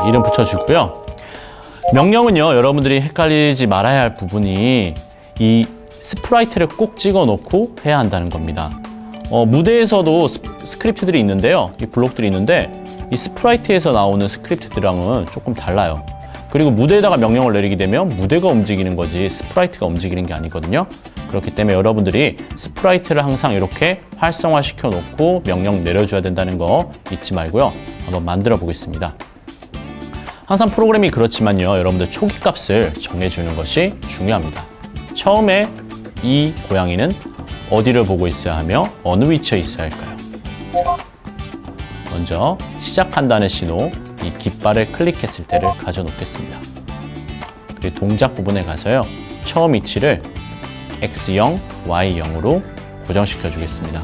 이름 붙여주고요. 명령은요, 여러분들이 헷갈리지 말아야 할 부분이 이 스프라이트를 꼭 찍어 놓고 해야 한다는 겁니다. 무대에서도 스크립트들이 있는데요. 이 블록들이 있는데 이 스프라이트에서 나오는 스크립트들랑은 조금 달라요. 그리고 무대에다가 명령을 내리게 되면 무대가 움직이는 거지 스프라이트가 움직이는 게 아니거든요. 그렇기 때문에 여러분들이 스프라이트를 항상 이렇게 활성화시켜 놓고 명령 내려줘야 된다는 거 잊지 말고요. 한번 만들어 보겠습니다. 항상 프로그램이 그렇지만요. 여러분들 초기 값을 정해주는 것이 중요합니다. 처음에 이 고양이는 어디를 보고 있어야 하며 어느 위치에 있어야 할까요? 먼저 시작한다는 신호, 이 깃발을 클릭했을 때를 가져 놓겠습니다. 그리고 동작 부분에 가서요. 처음 위치를 X0, Y0으로 고정시켜 주겠습니다.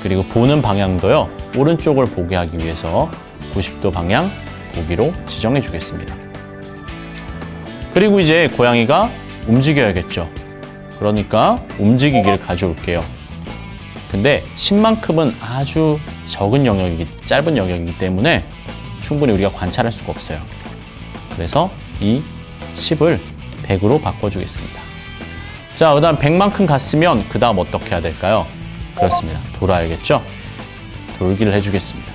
그리고 보는 방향도요. 오른쪽을 보게 하기 위해서 90도 방향 보기로 지정해 주겠습니다. 그리고 이제 고양이가 움직여야겠죠. 그러니까 움직이기를 가져올게요. 근데 10만큼은 아주 적은 짧은 영역이기 때문에 충분히 우리가 관찰할 수가 없어요. 그래서 이 10을 100으로 바꿔주겠습니다. 자, 그 다음 100만큼 갔으면 그 다음 어떻게 해야 될까요? 그렇습니다. 돌아야겠죠? 돌기를 해주겠습니다.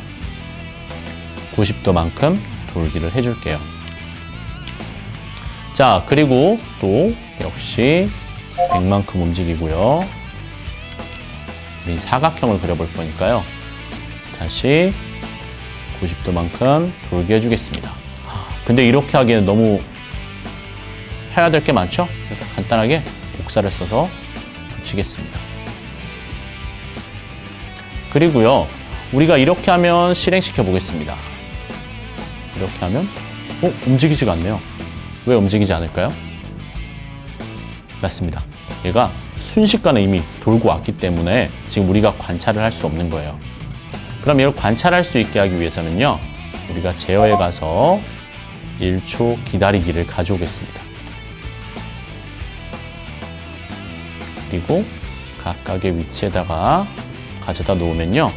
90도만큼 돌기를 해줄게요. 자, 그리고 또 역시 100만큼 움직이고요. 우리 사각형을 그려볼 거니까요. 다시 90도만큼 돌게 해주겠습니다. 근데 이렇게 하기에는 너무 해야 될 게 많죠? 그래서 간단하게 복사를 써서 붙이겠습니다. 그리고요, 우리가 이렇게 하면 실행시켜 보겠습니다. 이렇게 하면 움직이지가 않네요. 왜 움직이지 않을까요? 맞습니다. 얘가 순식간에 이미 돌고 왔기 때문에 지금 우리가 관찰을 할 수 없는 거예요. 그럼 이걸 관찰할 수 있게 하기 위해서는요, 우리가 제어에 가서 1초 기다리기를 가져오겠습니다. 그리고 각각의 위치에다가 가져다 놓으면요,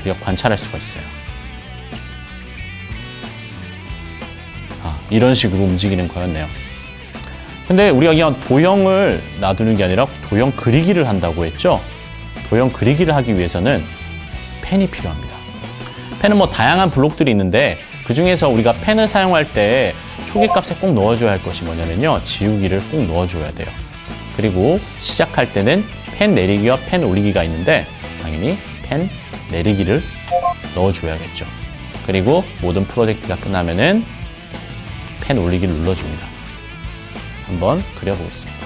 우리가 관찰할 수가 있어요. 이런 식으로 움직이는 거였네요. 근데 우리가 그냥 도형을 놔두는 게 아니라 도형 그리기를 한다고 했죠? 도형 그리기를 하기 위해서는 펜이 필요합니다. 펜은 뭐 다양한 블록들이 있는데 그 중에서 우리가 펜을 사용할 때 초기 값에 꼭 넣어줘야 할 것이 뭐냐면요, 지우기를 꼭 넣어줘야 돼요. 그리고 시작할 때는 펜 내리기와 펜 올리기가 있는데 당연히 펜 내리기를 넣어줘야겠죠. 그리고 모든 프로젝트가 끝나면은 펜 올리기를 눌러줍니다. 한번 그려보겠습니다.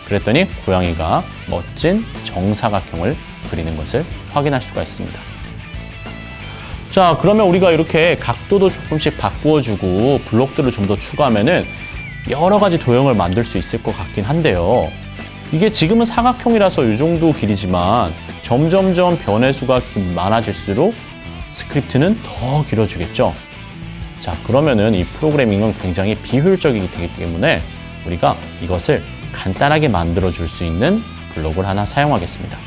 그랬더니 고양이가 멋진 정사각형을 그리는 것을 확인할 수가 있습니다. 자, 그러면 우리가 이렇게 각도도 조금씩 바꾸어주고 블록들을 좀 더 추가하면은 여러 가지 도형을 만들 수 있을 것 같긴 한데요. 이게 지금은 사각형이라서 이 정도 길이지만 점점점 변해수가 많아질수록 스크립트는 더 길어지겠죠. 자, 그러면은 이 프로그래밍은 굉장히 비효율적이기 되기 때문에 우리가 이것을 간단하게 만들어 줄 수 있는 블록을 하나 사용하겠습니다.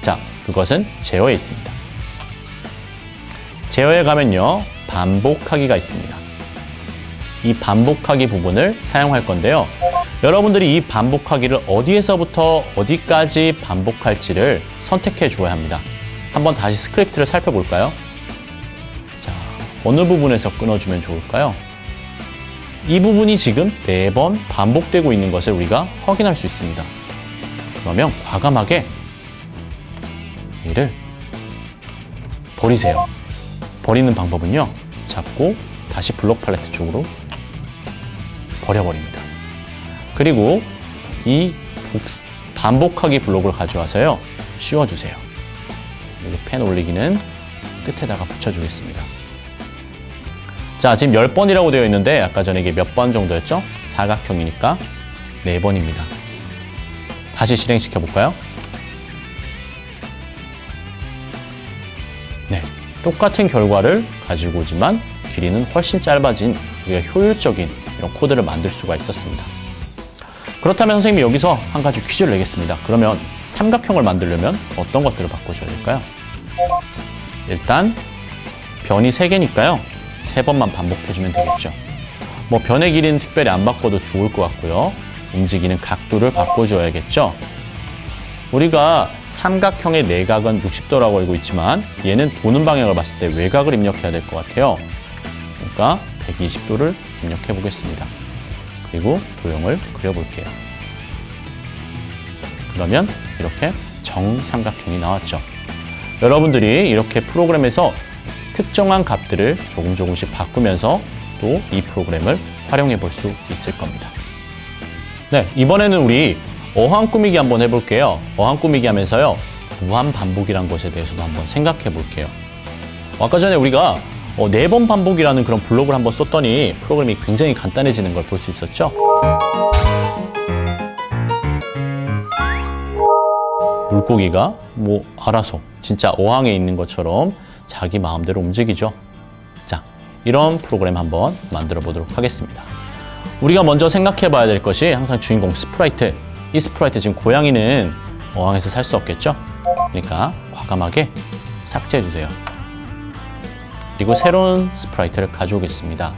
자, 그것은 제어에 있습니다. 제어에 가면요, 반복하기가 있습니다. 이 반복하기 부분을 사용할 건데요. 여러분들이 이 반복하기를 어디에서부터 어디까지 반복할지를 선택해 주어야 합니다. 한번 다시 스크립트를 살펴볼까요? 자, 어느 부분에서 끊어주면 좋을까요? 이 부분이 지금 4번 반복되고 있는 것을 우리가 확인할 수 있습니다. 그러면 과감하게 얘를 버리세요. 버리는 방법은요, 잡고 다시 블록 팔레트 쪽으로 버려버립니다. 그리고 이 반복하기 블록을 가져와서요, 씌워주세요. 그리고 펜 올리기는 끝에다가 붙여주겠습니다. 자, 지금 10번이라고 되어 있는데 아까 전에 이게 몇 번 정도였죠? 사각형이니까 4번입니다. 다시 실행시켜 볼까요? 네, 똑같은 결과를 가지고 오지만 길이는 훨씬 짧아진 우리가 효율적인 이런 코드를 만들 수가 있었습니다. 그렇다면 선생님이 여기서 한 가지 퀴즈를 내겠습니다. 그러면 삼각형을 만들려면 어떤 것들을 바꿔줘야 될까요? 일단 변이 3개니까요. 3번만 반복해주면 되겠죠. 뭐 변의 길이는 특별히 안 바꿔도 좋을 것 같고요. 움직이는 각도를 바꿔줘야겠죠. 우리가 삼각형의 내각은 60도라고 알고 있지만 얘는 도는 방향을 봤을 때 외곽을 입력해야 될 것 같아요. 그러니까 120도를 입력해 보겠습니다. 그리고 도형을 그려볼게요. 그러면 이렇게 정삼각형이 나왔죠. 여러분들이 이렇게 프로그램에서 특정한 값들을 조금씩 바꾸면서 또 이 프로그램을 활용해 볼 수 있을 겁니다. 네, 이번에는 우리 어항 꾸미기 한번 해볼게요. 어항 꾸미기 하면서요, 무한 반복이란 것에 대해서도 한번 생각해 볼게요. 아까 전에 우리가 4번 반복이라는 그런 블록을 한번 썼더니 프로그램이 굉장히 간단해지는 걸 볼 수 있었죠? 물고기가 뭐 알아서 진짜 어항에 있는 것처럼 자기 마음대로 움직이죠. 자, 이런 프로그램 한번 만들어 보도록 하겠습니다. 우리가 먼저 생각해 봐야 될 것이 항상 주인공 스프라이트. 이 스프라이트 지금 고양이는 어항에서 살 수 없겠죠? 그러니까 과감하게 삭제해 주세요. 그리고 새로운 스프라이트를 가져오겠습니다.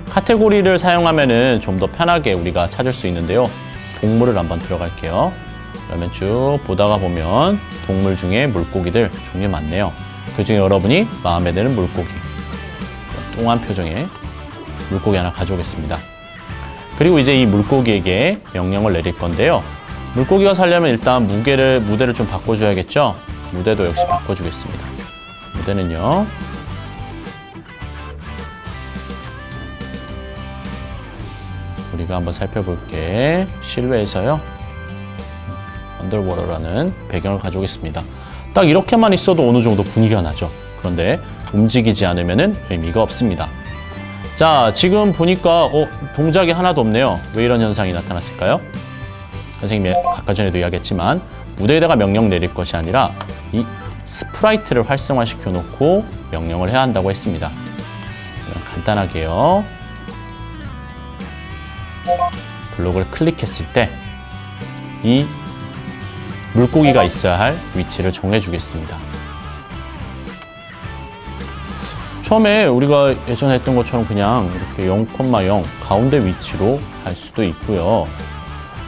카테고리를 사용하면은 좀 더 편하게 우리가 찾을 수 있는데요. 동물을 한번 들어갈게요. 그러면 쭉 보다가 보면 동물 중에 물고기들 종류 많네요. 그 중에 여러분이 마음에 드는 물고기, 뚱한 표정의 물고기 하나 가져오겠습니다. 그리고 이제 이 물고기에게 명령을 내릴 건데요. 물고기가 살려면 일단 무대를 좀 바꿔줘야겠죠? 무대도 역시 바꿔주겠습니다. 무대는요, 우리가 한번 살펴볼게. 실외에서요, 언더워터라는 배경을 가져오겠습니다. 딱 이렇게만 있어도 어느 정도 분위기가 나죠. 그런데 움직이지 않으면 의미가 없습니다. 자, 지금 보니까 동작이 하나도 없네요. 왜 이런 현상이 나타났을까요? 선생님이 아까 전에도 이야기했지만 무대에다가 명령 내릴 것이 아니라 이 스프라이트를 활성화시켜 놓고 명령을 해야 한다고 했습니다. 간단하게요. 블록을 클릭했을 때 이 물고기가 있어야 할 위치를 정해주겠습니다. 처음에 우리가 예전에 했던 것처럼 그냥 이렇게 0,0 가운데 위치로 할 수도 있고요.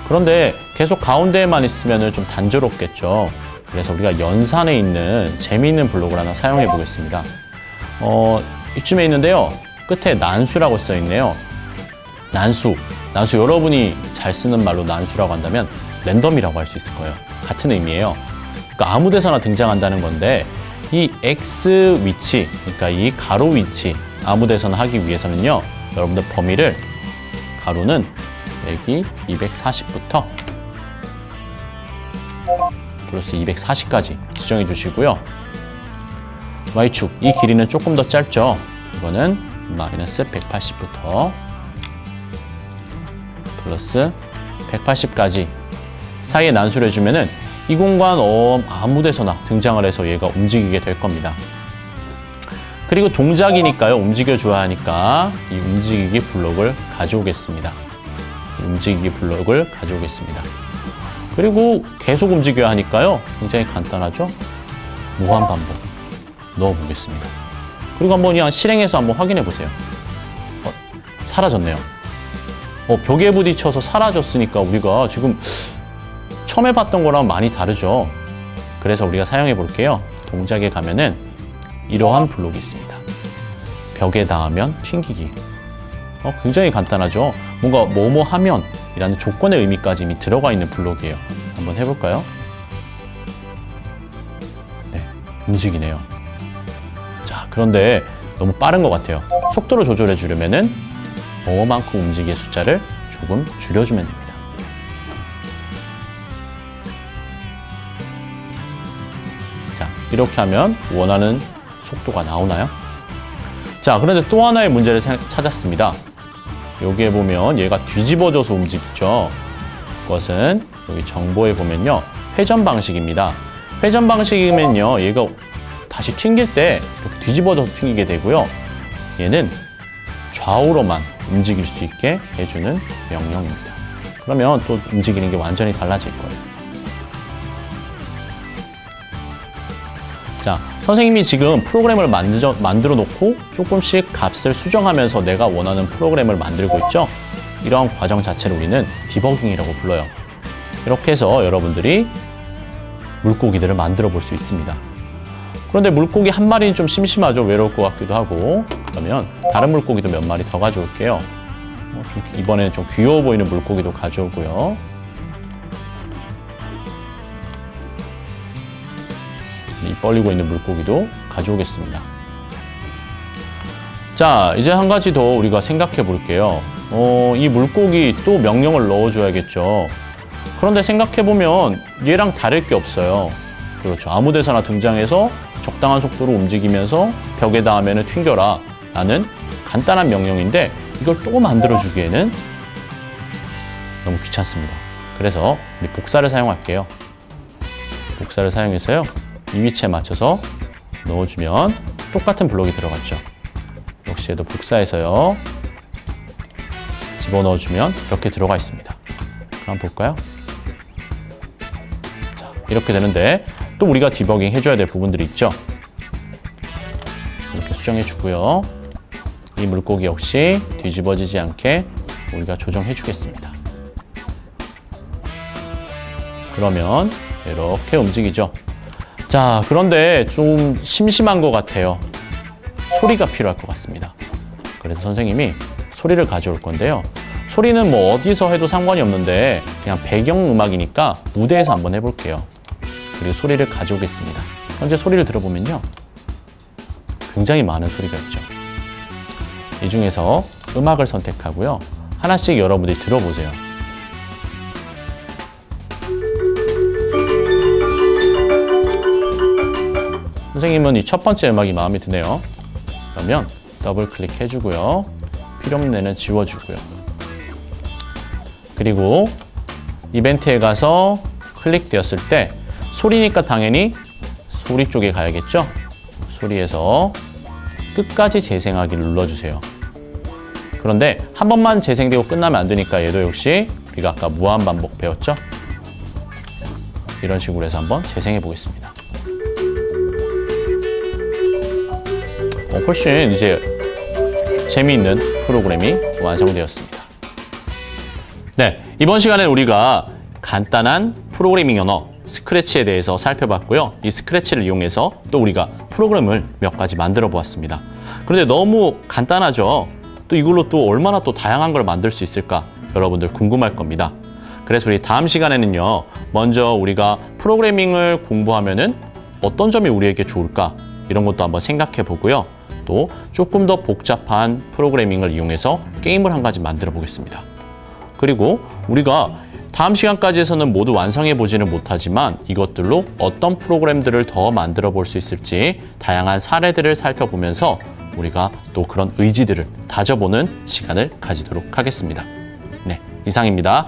그런데 계속 가운데에만 있으면 좀 단조롭겠죠. 그래서 우리가 연산에 있는 재미있는 블록을 하나 사용해 보겠습니다. 이쯤에 있는데요. 끝에 난수라고 써 있네요. 난수 여러분이 잘 쓰는 말로 난수라고 한다면 랜덤이라고 할 수 있을 거예요. 같은 의미예요. 그러니까 아무 데서나 등장한다는 건데 이 X 위치, 그러니까 이 가로 위치 아무 데서나 하기 위해서는요. 여러분들 범위를 가로는 여기 240부터 플러스 240까지 지정해 주시고요. Y축, 이 길이는 조금 더 짧죠. 이거는 마이너스 180부터 플러스 180까지 사이에 난수를 해주면은 이 공간 아무 데서나 등장을 해서 얘가 움직이게 될 겁니다. 그리고 동작이니까요. 움직여줘야 하니까 이 움직이기 블록을 가져오겠습니다. 움직이기 블록을 가져오겠습니다. 그리고 계속 움직여야 하니까요. 굉장히 간단하죠. 무한 반복 넣어보겠습니다. 그리고 한번 그냥 실행해서 한번 확인해 보세요. 사라졌네요. 벽에 부딪혀서 사라졌으니까 우리가 지금 처음에 봤던 거랑 많이 다르죠. 그래서 우리가 사용해 볼게요. 동작에 가면은 이러한 블록이 있습니다. 벽에 닿으면 튕기기. 굉장히 간단하죠. 뭔가 뭐뭐 하면 이라는 조건의 의미까지 이미 들어가 있는 블록이에요. 한번 해볼까요? 네, 움직이네요. 자, 그런데 너무 빠른 것 같아요. 속도를 조절해 주려면은 뭐만큼 움직이의 숫자를 조금 줄여주면 됩니다. 자, 이렇게 하면 원하는 속도가 나오나요? 자, 그런데 또 하나의 문제를 찾았습니다. 여기에 보면 얘가 뒤집어져서 움직이죠. 그것은 여기 정보에 보면요. 회전 방식입니다. 회전 방식이면요. 얘가 다시 튕길 때 이렇게 뒤집어져서 튕기게 되고요. 얘는 좌우로만 움직일 수 있게 해주는 명령입니다. 그러면 또 움직이는 게 완전히 달라질 거예요. 자, 선생님이 지금 프로그램을 만들어 놓고 조금씩 값을 수정하면서 내가 원하는 프로그램을 만들고 있죠. 이러한 과정 자체를 우리는 디버깅이라고 불러요. 이렇게 해서 여러분들이 물고기들을 만들어 볼 수 있습니다. 그런데 물고기 한 마리는 좀 심심하죠. 외로울 것 같기도 하고. 그러면 다른 물고기도 몇 마리 더 가져올게요. 이번에는 좀 귀여워 보이는 물고기도 가져오고요. 입 벌리고 있는 물고기도 가져오겠습니다. 자, 이제 한 가지 더 우리가 생각해 볼게요. 이 물고기 또 명령을 넣어줘야겠죠. 그런데 생각해 보면 얘랑 다를 게 없어요. 그렇죠. 아무 데서나 등장해서 적당한 속도로 움직이면서 벽에 닿으면 튕겨라 라는 간단한 명령인데 이걸 또 만들어주기에는 너무 귀찮습니다. 그래서 우리 복사를 사용할게요. 복사를 사용해서요. 이 위치에 맞춰서 넣어주면 똑같은 블록이 들어갔죠. 역시 얘도 복사해서요. 집어넣어주면 이렇게 들어가 있습니다. 한번 볼까요? 자, 이렇게 되는데 또 우리가 디버깅 해줘야 될 부분들이 있죠. 이렇게 수정해 주고요. 이 물고기 역시 뒤집어지지 않게 우리가 조정해 주겠습니다. 그러면 이렇게 움직이죠. 자, 그런데 좀 심심한 것 같아요. 소리가 필요할 것 같습니다. 그래서 선생님이 소리를 가져올 건데요. 소리는 뭐 어디서 해도 상관이 없는데 그냥 배경음악이니까 무대에서 한번 해볼게요. 그리고 소리를 가져오겠습니다. 현재 소리를 들어보면요. 굉장히 많은 소리가 있죠. 이 중에서 음악을 선택하고요. 하나씩 여러분들이 들어보세요. 선생님은 이 첫 번째 음악이 마음에 드네요. 그러면 더블 클릭해주고요. 필요 없는 애는 지워주고요. 그리고 이벤트에 가서 클릭되었을 때 소리니까 당연히 소리 쪽에 가야겠죠? 소리에서 끝까지 재생하기를 눌러주세요. 그런데 한 번만 재생되고 끝나면 안 되니까 얘도 역시 우리가 아까 무한반복 배웠죠? 이런 식으로 해서 한번 재생해 보겠습니다. 훨씬 이제 재미있는 프로그램이 완성되었습니다. 네, 이번 시간에 우리가 간단한 프로그래밍 언어 스크래치에 대해서 살펴봤고요. 이 스크래치를 이용해서 또 우리가 프로그램을 몇 가지 만들어 보았습니다. 그런데 너무 간단하죠? 또 이걸로 또 얼마나 또 다양한 걸 만들 수 있을까? 여러분들 궁금할 겁니다. 그래서 우리 다음 시간에는요. 먼저 우리가 프로그래밍을 공부하면은 어떤 점이 우리에게 좋을까? 이런 것도 한번 생각해 보고요. 또 조금 더 복잡한 프로그래밍을 이용해서 게임을 한 가지 만들어 보겠습니다. 그리고 우리가 다음 시간까지 해서는 모두 완성해 보지는 못하지만 이것들로 어떤 프로그램들을 더 만들어 볼 수 있을지 다양한 사례들을 살펴보면서 우리가 또 그런 의지들을 다져보는 시간을 가지도록 하겠습니다. 네, 이상입니다.